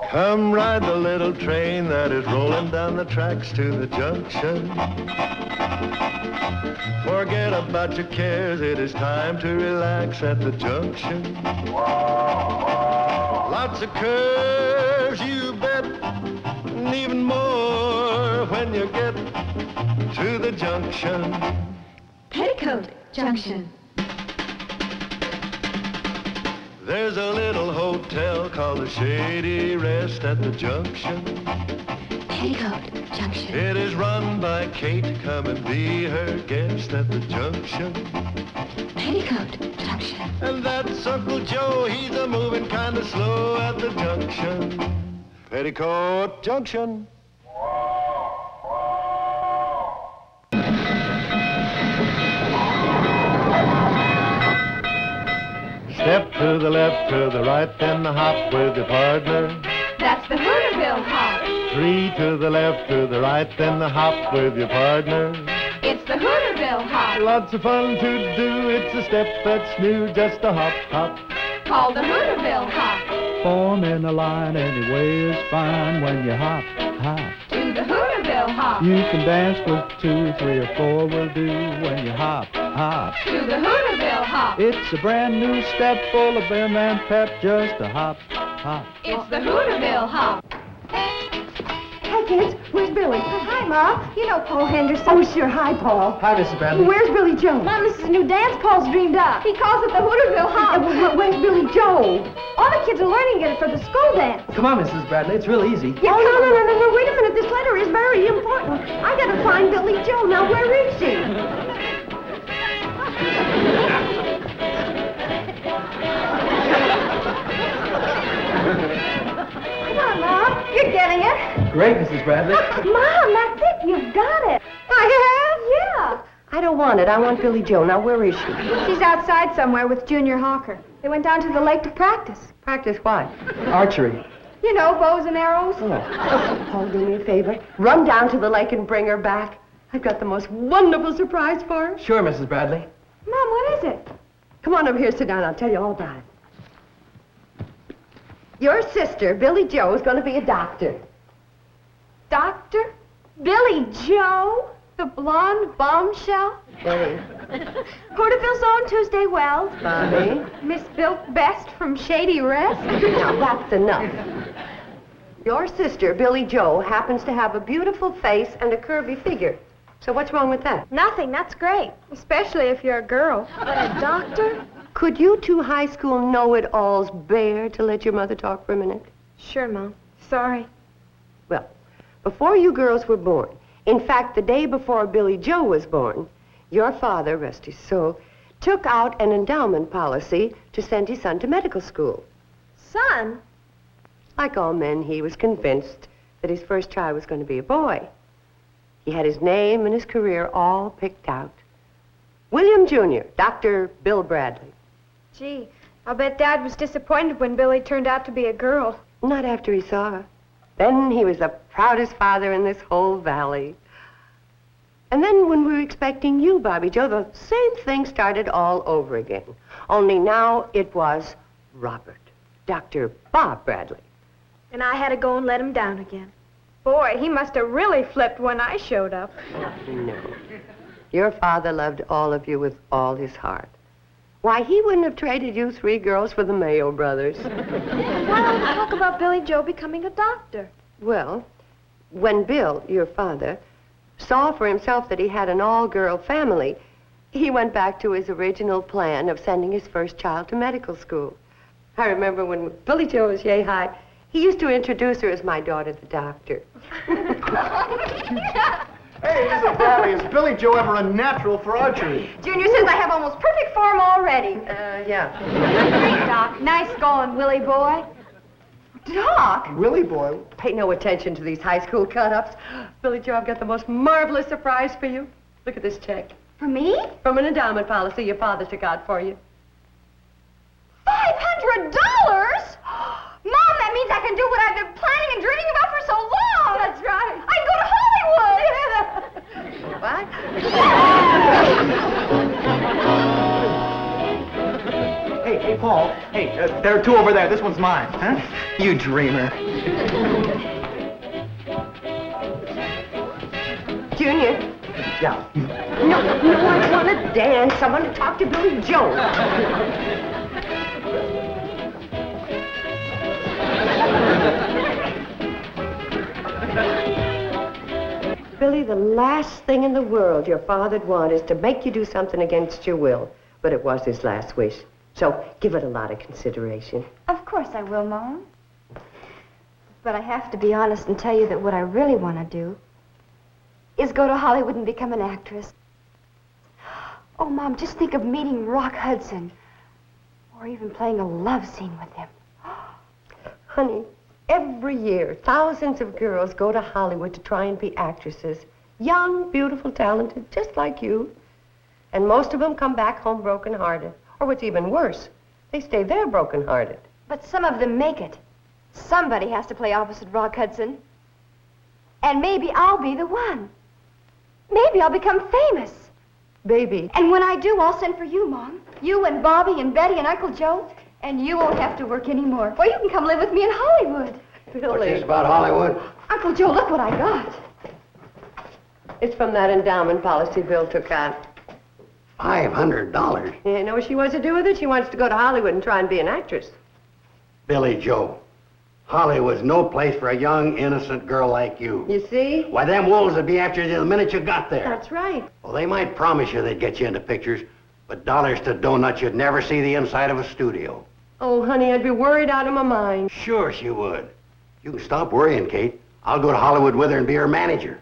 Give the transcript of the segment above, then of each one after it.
Come ride the little train that is rolling down the tracks to the junction. Forget about your cares, it is time to relax at the junction. Lots of curves, you bet, and even more when you get to the junction. Petticoat Junction. There's a little hotel called the Shady Rest at the junction. Petticoat Junction. It is run by Kate. Come and be her guest at the junction. Petticoat Junction. And that's Uncle Joe. He's a moving kind of slow at the junction. Petticoat Junction. Step to the left, to the right, then the hop with your partner. That's the Hooterville hop. 3 to the left, to the right, then the hop with your partner. It's the Hooterville hop. Lots of fun to do, it's a step that's new, just a hop, hop. Called the Hooterville hop. Form in a line anyway is fine when you hop, hop. To the Hooterville hop. You can dance with 2, 3, or 4 will do when you hop, hop. To the Hooterville hop. It's a brand new step full of vim and pep, just a hop, hop. It's the Hooterville hop. Hi, kids. Where's Billy? Hi, Ma. You know Paul Henderson. Oh, sure. Hi, Paul. Hi, Mrs. Bradley. Where's Billie Jo? Mom, this is a new dance Paul's dreamed up. He calls it the Hooterville hop. Where's Billie Jo? All the kids are learning it for the school dance. Come on, Mrs. Bradley. It's real easy. Yeah, no. Wait a minute. This letter is very important. I gotta find Billie Jo. Now, where is she? Come on, Mom. You're getting it. Great, Mrs. Bradley. Mom, that's it. You've got it. I have? Yeah. I don't want it. I want Billie Jo. Now, where is she? She's outside somewhere with Junior Hawker. They went down to the lake to practice. Practice what? Archery. You know, bows and arrows. Oh, Paul, do me a favor. Run down to the lake and bring her back. I've got the most wonderful surprise for her. Sure, Mrs. Bradley. Mom, what is it? Come on over here, sit down. I'll tell you all about it. Your sister, Billie Jo, is going to be a doctor. Doctor? Billie Jo? The blonde bombshell? Billy. Hooterville's own Tuesday Wells. Bobby. Miss Built Best from Shady Rest. Now, that's enough. Your sister, Billie Jo, happens to have a beautiful face and a curvy figure. So what's wrong with that? Nothing, that's great. Especially if you're a girl. But a doctor? Could you two high school know-it-alls bear to let your mother talk for a minute? Sure, Mom. Sorry. Well, before you girls were born, in fact, the day before Billie Jo was born, your father, rest his soul, took out an endowment policy to send his son to medical school. Son? Like all men, he was convinced that his first child was going to be a boy. He had his name and his career all picked out. William Jr., Dr. Bill Bradley. Gee, I'll bet Dad was disappointed when Billie turned out to be a girl. Not after he saw her. Then he was the proudest father in this whole valley. And then when we were expecting you, Bobby Jo, the same thing started all over again. Only now it was Robert, Dr. Bob Bradley. And I had to go and let him down again. Boy, he must have really flipped when I showed up. No. Your father loved all of you with all his heart. Why, he wouldn't have traded you 3 girls for the Mayo brothers. Why don't we talk about Billie Jo becoming a doctor? Well, when Bill, your father, saw for himself that he had an all-girl family, he went back to his original plan of sending his first child to medical school. I remember when Billie Jo was yay high, he used to introduce her as my daughter, the doctor. Hey, Mrs. Bradley, is Billie Jo ever a natural for archery? Junior says I have almost perfect form already. Yeah. Great, Doc. Nice going, Willie boy. Doc! Willie boy. Pay no attention to these high school cut-ups. Billie Jo, I've got the most marvelous surprise for you. Look at this check. For me? From an endowment policy your father took out for you. $500? Mom, that means I can do what I've been planning and dreaming about for so long. That's right. I can go to Hollywood. What? Hey, Paul. Hey, Hey, there are two over there. This one's mine. Huh? You dreamer. Junior. Yeah. No, I want to dance. I want to talk to Billie Jo. Billy, the last thing in the world your father'd want is to make you do something against your will. But it was his last wish. So give it a lot of consideration. Of course I will, Mom. But I have to be honest and tell you that what I really want to do is go to Hollywood and become an actress. Oh, Mom, just think of meeting Rock Hudson. Or even playing a love scene with him. Honey, every year, thousands of girls go to Hollywood to try and be actresses. Young, beautiful, talented, just like you. And most of them come back home broken-hearted. Or what's even worse, they stay there broken-hearted. But some of them make it. Somebody has to play opposite Rock Hudson. And maybe I'll be the one. Maybe I'll become famous. Baby. And when I do, I'll send for you, Mom. You and Bobby and Betty and Uncle Joe. And you won't have to work anymore. Or you can come live with me in Hollywood. Billy. What's this about Hollywood? Uncle Joe, look what I got. It's from that endowment policy Bill took out. $500. You know what she wants to do with it? She wants to go to Hollywood and try and be an actress. Billie Jo, Hollywood's no place for a young, innocent girl like you. You see? Why, them wolves would be after you the minute you got there. That's right. Well, they might promise you they'd get you into pictures, but dollars to donuts, you'd never see the inside of a studio. Oh, honey, I'd be worried out of my mind. Sure she would. You can stop worrying, Kate. I'll go to Hollywood with her and be her manager.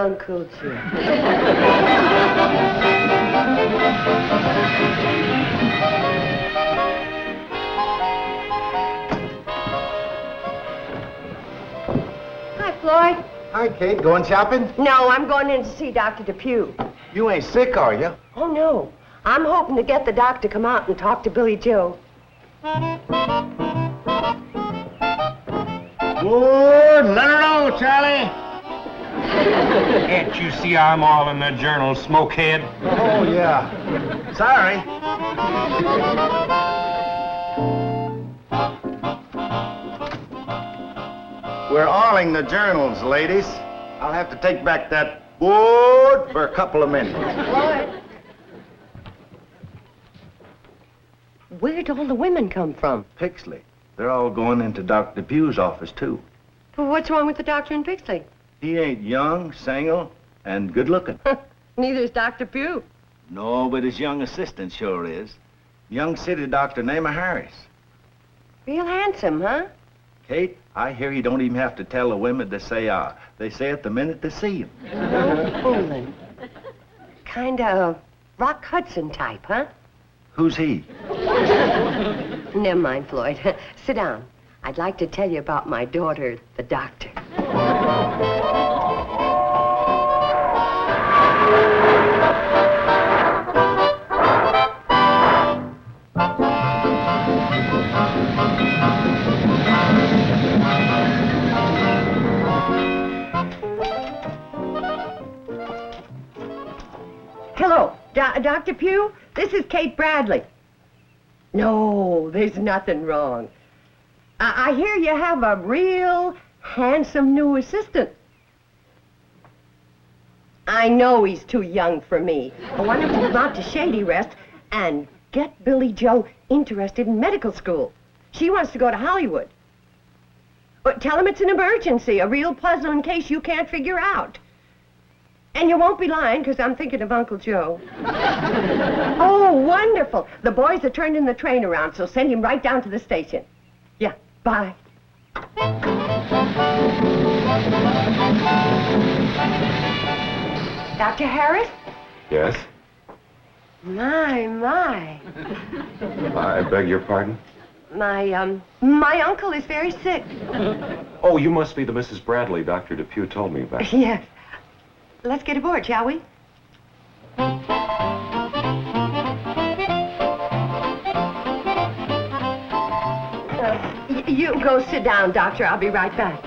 Uncle Joe. Hi, Floyd. Hi, Kate. Going shopping? No, I'm going in to see Dr. Depew. You ain't sick, are you? Oh, no. I'm hoping to get the doc to come out and talk to Billie Jo. Good, let her know, Charlie. Can't you see I'm all in the journal, smokehead? Oh, yeah. Sorry. We're alling the journals, ladies. I'll have to take back that wood for a couple of minutes. Floyd. Where'd all the women come from? Pixley. They're all going into Dr. Depew's office, too. Well, what's wrong with the doctor in Pixley? He ain't young, single, and good-looking. Neither is Dr. Depew. No, but his young assistant sure is. Young city doctor named Harris. Real handsome, huh? Kate, I hear you don't even have to tell the women to say ah. They say it the minute they see him. No fooling. Kind of Rock Hudson type, huh? Who's he? Never mind, Floyd. Sit down. I'd like to tell you about my daughter, the doctor. Hello, Dr. Pugh? This is Kate Bradley. No, there's nothing wrong. I hear you have a real handsome new assistant. I know he's too young for me. I want him to come out to Shady Rest and get Billie Jo interested in medical school. She wants to go to Hollywood. But tell him it's an emergency, a real puzzling case you can't figure out. And you won't be lying, because I'm thinking of Uncle Joe. Oh, wonderful. The boys are turning the train around, so send him right down to the station. Yeah, bye. Dr. Harris? Yes? My. I beg your pardon? My uncle is very sick. Oh, you must be the Mrs. Bradley Dr. Depew told me about. Yes. Let's get aboard, shall we? You go sit down, Doctor. I'll be right back.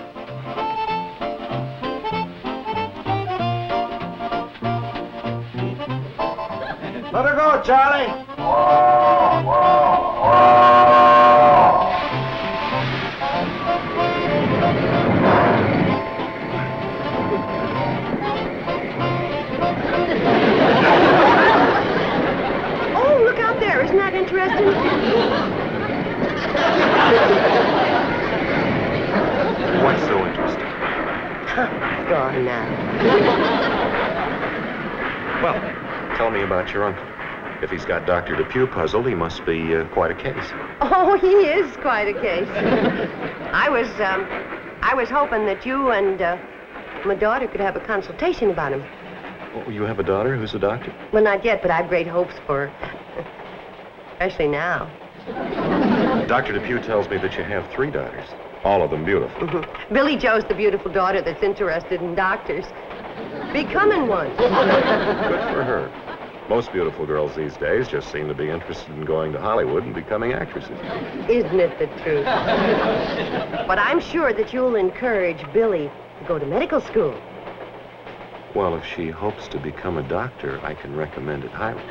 Let her go, Charlie. Oh, look out there. Isn't that interesting? What's so interesting? Gone now. Well, tell me about your uncle. If he's got Dr. Depew puzzled, he must be quite a case. Oh, he is quite a case. I was hoping that you and my daughter could have a consultation about him. Oh, you have a daughter who's a doctor? Well, not yet, but I have great hopes for her. Especially now. Dr. Depew tells me that you have 3 daughters, all of them beautiful. Billie Jo's the beautiful daughter that's interested in doctors. Becoming one. Good for her. Most beautiful girls these days just seem to be interested in going to Hollywood and becoming actresses. Isn't it the truth? But I'm sure that you'll encourage Billie to go to medical school. Well, if she hopes to become a doctor, I can recommend it highly.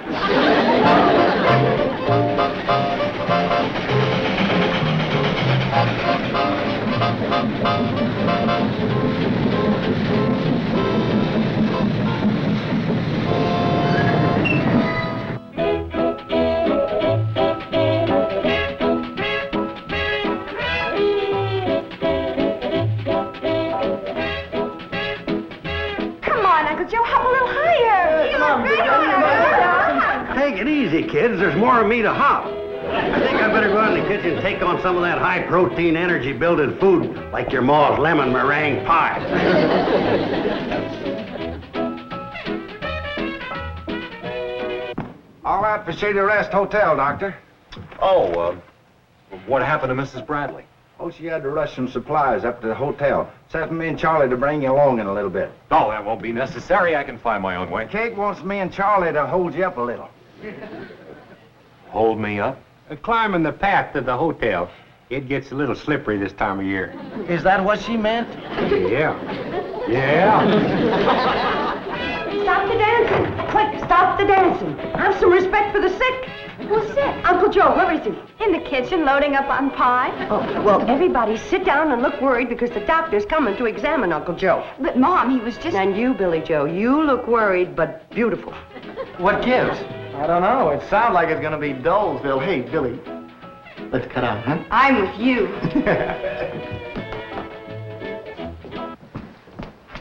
Take it easy, kids. There's more of me to hop. I think I better go out in the kitchen and take on some of that high-protein, energy-building food, like your ma's lemon meringue pie. All right for Shady Rest Hotel, Doctor. Oh, what happened to Mrs. Bradley? Oh, she had to rush some supplies up to the hotel. Sent me and Charlie to bring you along in a little bit. Oh, that won't be necessary. I can find my own way. Kate wants me and Charlie to hold you up a little. Hold me up? Climbing the path to the hotel. It gets a little slippery this time of year. Is that what she meant? Yeah. Yeah. Stop the dancing. Quick, stop the dancing. Have some respect for the sick. Who's sick? Uncle Joe, where is he? In the kitchen, loading up on pie. Oh, well, everybody sit down and look worried because the doctor's coming to examine Uncle Joe. But, Mom, he was just... And you, Billie Jo, you look worried but beautiful. What gives? I don't know. It sounds like it's gonna be Dolesville. Hey, Billy, let's cut out, huh? I'm with you.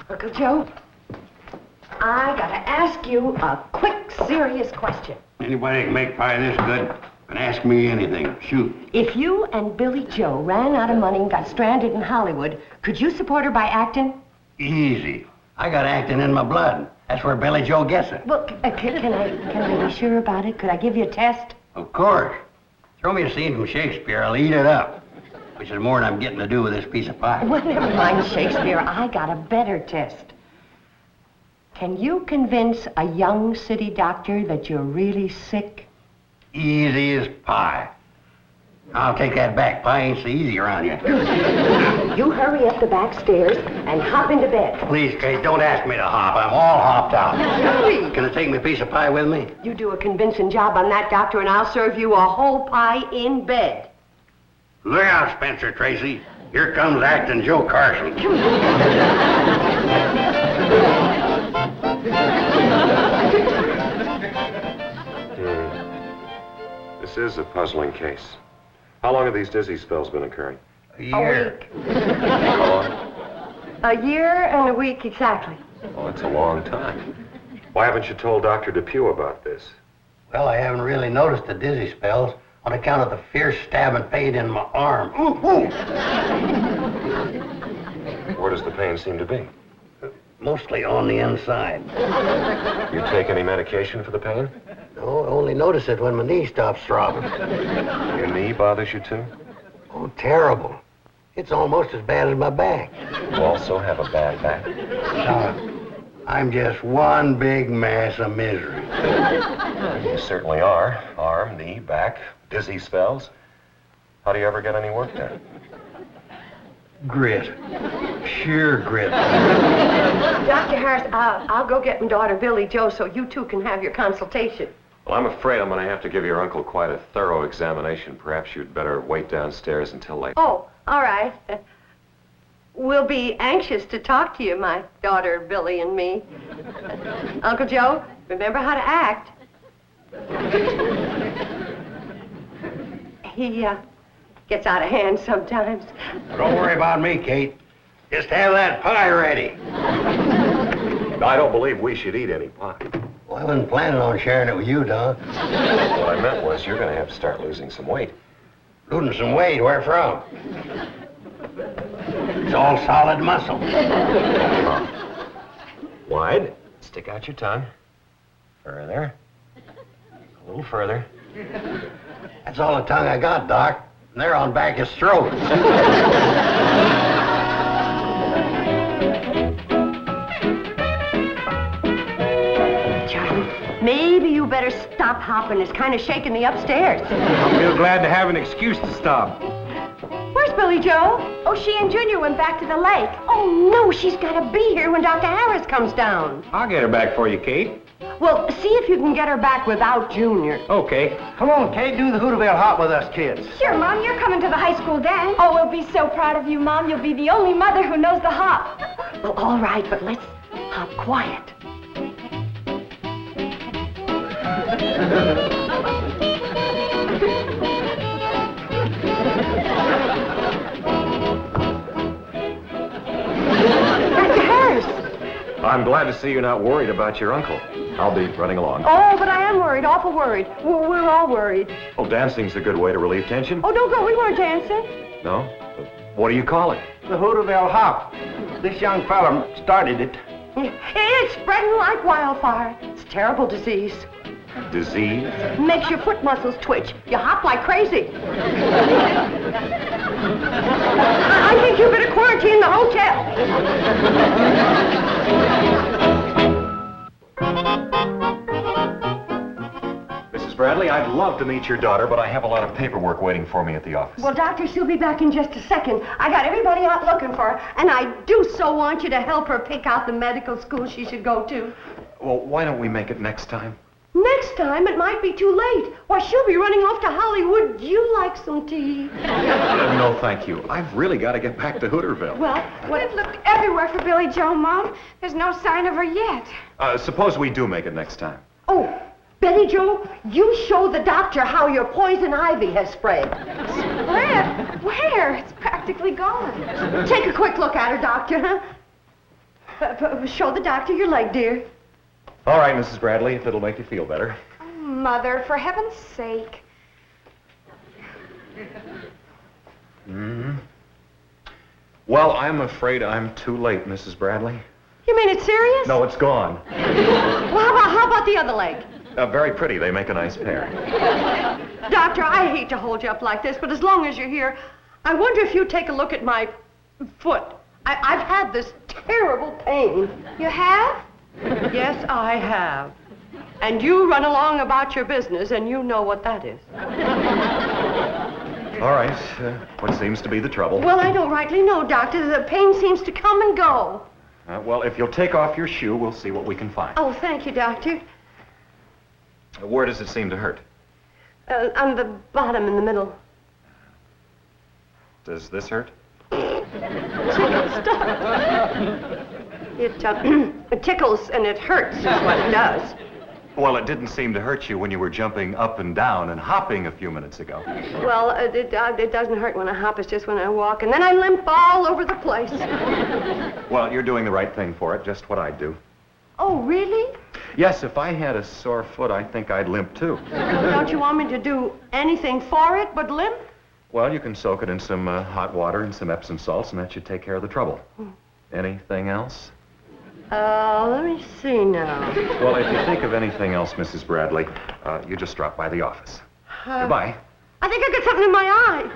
Uncle Joe, I gotta ask you a quick, serious question. Anybody can make pie this good and ask me anything. Shoot. If you and Billie Jo ran out of money and got stranded in Hollywood, could you support her by acting? Easy. I got acting in my blood. That's where Billie Jo gets it. Well, can I be sure about it? Could I give you a test? Of course. Throw me a scene from Shakespeare. I'll eat it up. Which is more than I'm getting to do with this piece of pie. Well, never mind Shakespeare. I got a better test. Can you convince a young city doctor that you're really sick? Easy as pie. I'll take that back. Pie ain't so easy around here. You hurry up the back stairs and hop into bed. Please, Kate, don't ask me to hop. I'm all hopped out. Hurry! Can I take my piece of pie with me? You do a convincing job on that, doctor, and I'll serve you a whole pie in bed. Look out, Spencer Tracy. Here comes acting Joe Carson. This is a puzzling case. How long have these dizzy spells been occurring? A year. How long? A year and a week exactly. Oh, it's a long time. Why haven't you told Dr. Depew about this? Well, I haven't really noticed the dizzy spells on account of the fierce stabbing pain in my arm. Ooh, ooh. Where does the pain seem to be? Mostly on the inside. You take any medication for the pain? No, I only notice it when my knee stops throbbing. Your knee bothers you too? Oh, terrible. It's almost as bad as my back. You also have a bad back. I'm just one big mass of misery. You certainly are. Arm, knee, back, dizzy spells. How do you ever get any work done? Grit. Sheer grit. Dr. Harris, I'll go get my daughter Billie Jo so you two can have your consultation. Well, I'm afraid I'm going to have to give your uncle quite a thorough examination. Perhaps you'd better wait downstairs until later. Oh, all right. We'll be anxious to talk to you, my daughter, Billy, and me. Uncle Joe, remember how to act. He gets out of hand sometimes. Don't worry about me, Kate. Just have that pie ready. I don't believe we should eat any pie. Well, I wasn't planning on sharing it with you, Don. What I meant was you're going to have to start losing some weight. Losing some weight, where from? It's all solid muscle. Wide. Stick out your tongue. Further. A little further. That's all the tongue I got, Doc. And they're on back his throat. Maybe you better stop hopping. It's kind of shaking me upstairs. I'm real glad to have an excuse to stop. Where's Billie Jo? Oh, she and Junior went back to the lake. Oh, no, she's got to be here when Dr. Harris comes down. I'll get her back for you, Kate. Well, see if you can get her back without Junior. Okay. Come on, Kate, do the Hooterville Hop with us kids. Sure, Mom, you're coming to the high school dance. Oh, we'll be so proud of you, Mom. You'll be the only mother who knows the hop. Well, all right, but let's hop quiet. Dr. Harris! I'm glad to see you're not worried about your uncle. I'll be running along. Oh, but I am worried, awful worried. We're all worried. Oh, dancing's a good way to relieve tension. Oh, don't go, we weren't dancing. No? What do you call it? The Hooterville Hop. This young fella started it. It's spreading like wildfire. It's a terrible disease. Disease? Makes your foot muscles twitch. You hop like crazy. I think you better quarantine the hotel. Mrs. Bradley, I'd love to meet your daughter, but I have a lot of paperwork waiting for me at the office. Well, Doctor, she'll be back in just a second. I got everybody out looking for her, and I do so want you to help her pick out the medical school she should go to. Well, why don't we make it next time? Next time, it might be too late. Why, she'll be running off to Hollywood. You like some tea? No, thank you. I've really got to get back to Hooterville. Well, We've looked everywhere for Billie Jo, Mom. There's no sign of her yet. Suppose we do make it next time. oh, Billie Jo, you show the doctor how your poison ivy has spread. Spread? Where? It's practically gone. Take a quick look at her, Doctor, huh? Show the doctor your leg, dear. All right, Mrs. Bradley, if it'll make you feel better. Oh, Mother, for heaven's sake. Mm-hmm. Well, I'm afraid I'm too late, Mrs. Bradley. You mean it's serious? No, it's gone. Well, how about the other leg? Very pretty. They make a nice pair. Doctor, I hate to hold you up like this, but as long as you're here, I wonder if you'd take a look at my foot. I've had this terrible pain. You have? Yes, I have. And you run along about your business, and you know what that is. All right. What seems to be the trouble? Well, I don't rightly know, Doctor. The pain seems to come and go. Well, if you'll take off your shoe, we'll see what we can find. Oh, thank you, Doctor. Where does it seem to hurt? On the bottom in the middle. Does this hurt? Stop. It tickles and it hurts is what it does. Well, it didn't seem to hurt you when you were jumping up and down and hopping a few minutes ago. Well, it doesn't hurt when I hop. It's just when I walk. And then I limp all over the place. Well, you're doing the right thing for it, just what I'd do. Oh, really? Yes, if I had a sore foot, I think I'd limp too. Don't you want me to do anything for it but limp? Well, you can soak it in some hot water and some Epsom salts, and that should take care of the trouble. Anything else? Let me see now. Well, if you think of anything else, Mrs. Bradley, you just drop by the office. Goodbye. I think I got something in my eye.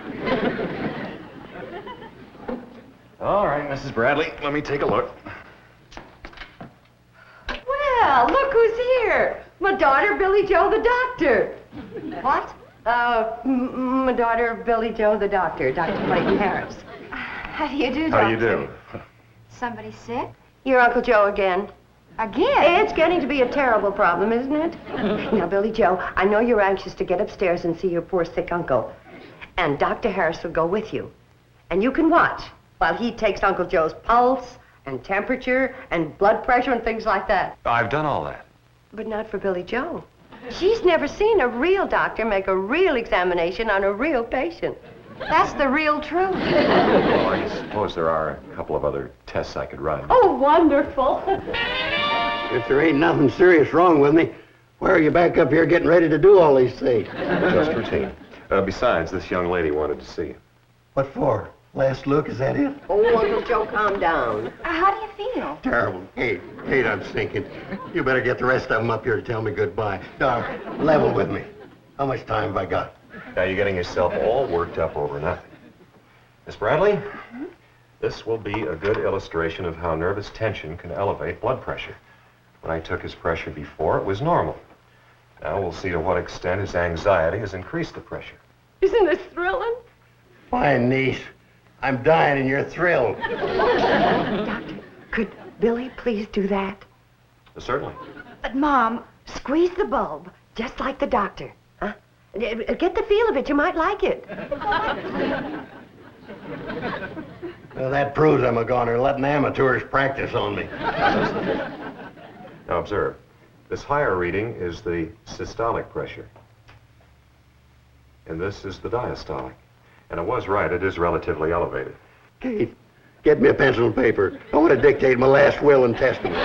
All right, Mrs. Bradley, let me take a look. Well, look who's here. My daughter, Billie Jo, the doctor. What? My daughter, Billie Jo, the doctor, Doctor Clayton Harris. How do you do, How Doctor? do you do? Somebody sick? Your Uncle Joe again. Again? It's getting to be a terrible problem, isn't it? Now, Billie Jo, I know you're anxious to get upstairs and see your poor sick uncle. And Dr. Harris will go with you. And you can watch while he takes Uncle Joe's pulse and temperature and blood pressure and things like that. I've done all that. But not for Billie Jo. She's never seen a real doctor make a real examination on a real patient. That's the real truth. Well, I suppose there are a couple of other tests I could run. Oh, wonderful. If there ain't nothing serious wrong with me, why are you back up here getting ready to do all these things? Just routine. Besides, this young lady wanted to see you. What for? Last look, is that it? Oh, Uncle Joe, calm down. How do you feel? Terrible. Kate, I'm sinking. You better get the rest of them up here to tell me goodbye. Doc, level with me. How much time have I got? Now you're getting yourself all worked up over nothing. Miss Bradley, this will be a good illustration of how nervous tension can elevate blood pressure. When I took his pressure before, it was normal. Now we'll see to what extent his anxiety has increased the pressure. Isn't this thrilling? Fine, niece. I'm dying and you're thrilled. Doctor, could Billy please do that? Certainly. But, Mom, Squeeze the bulb, just like the doctor. Huh? Get the feel of it. You might like it. Well, that proves I'm a goner, letting amateurs practice on me. Now observe. This higher reading is the systolic pressure. And this is the diastolic. And I was right, it is relatively elevated. Kate, get me a pencil and paper. I want to dictate my last will and testament.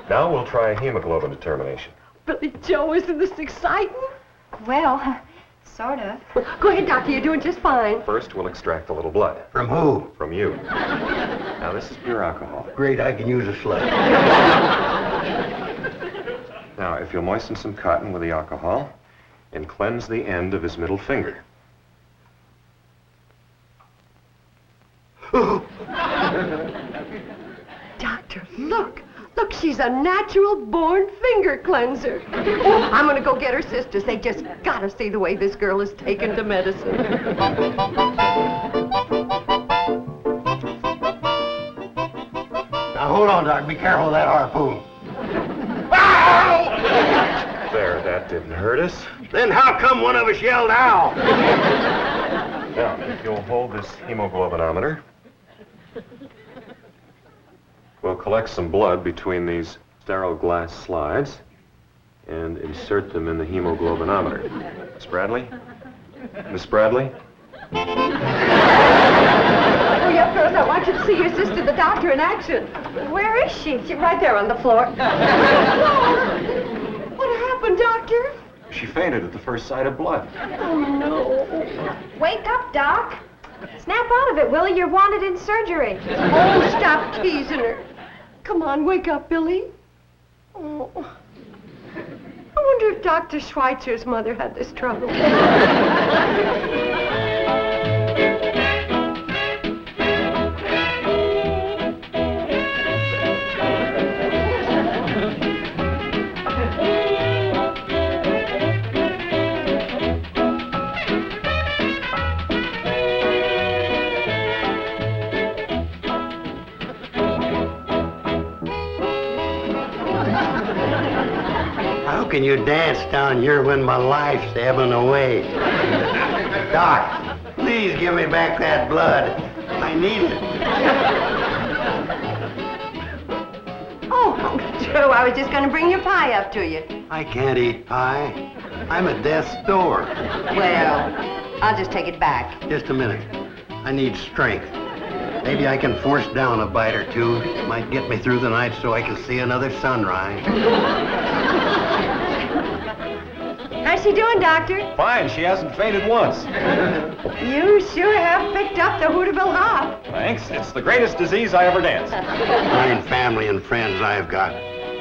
Now we'll try a hemoglobin determination. Billie Jo, isn't this exciting? well, sort of. Go ahead, Doctor. You're doing just fine. First, we'll extract a little blood. From who? From you. Now, this is pure alcohol. Great, I can use a sled. Now, if you'll moisten some cotton with the alcohol and cleanse the end of his middle finger. Doctor, look. Look, she's a natural-born finger cleanser. Oh, I'm going to go get her sisters. They just got to see the way this girl is taken to medicine. Now, hold on, Doc. Be careful of that harpoon. There, that didn't hurt us. Then how come one of us yelled, ow? Now, if you'll hold this hemoglobinometer, we'll collect some blood between these sterile glass slides and insert them in the hemoglobinometer. Miss Bradley? Miss Bradley? Hurry up, girls. I want you to see your sister, the doctor, in action. Where is she? She's right there on the floor. What happened, Doctor? She fainted at the first sight of blood. Oh, no. Wake up, Doc. Snap out of it, Willie. You're wanted in surgery. Oh, stop teasing her. Come on, wake up, Billy. Oh. I wonder if Dr. Schweitzer's mother had this trouble. How can you dance down here when my life's ebbing away? Doc, please give me back that blood. I need it. Oh, Joe, I was just going to bring your pie up to you. I can't eat pie. I'm at death's door. Well, I'll just take it back. Just a minute. I need strength. Maybe I can force down a bite or two. Might get me through the night so I can see another sunrise. How's she doing, Doctor? Fine, she hasn't fainted once. You sure have picked up the Hooterville hop. Thanks, it's the greatest disease I ever danced. Fine family and friends I've got.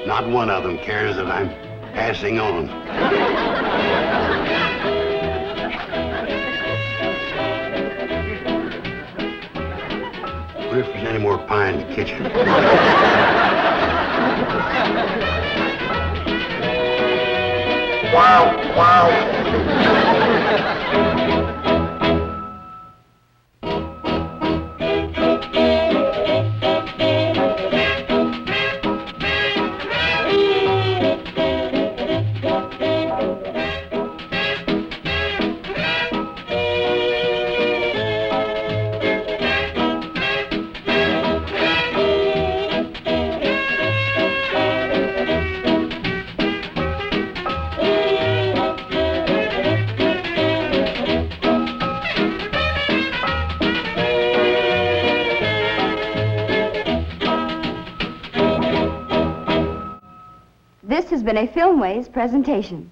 Not one of them cares that I'm passing on. Wonder if there's any more pie in the kitchen. Wow, wow. This has been a Filmways presentation.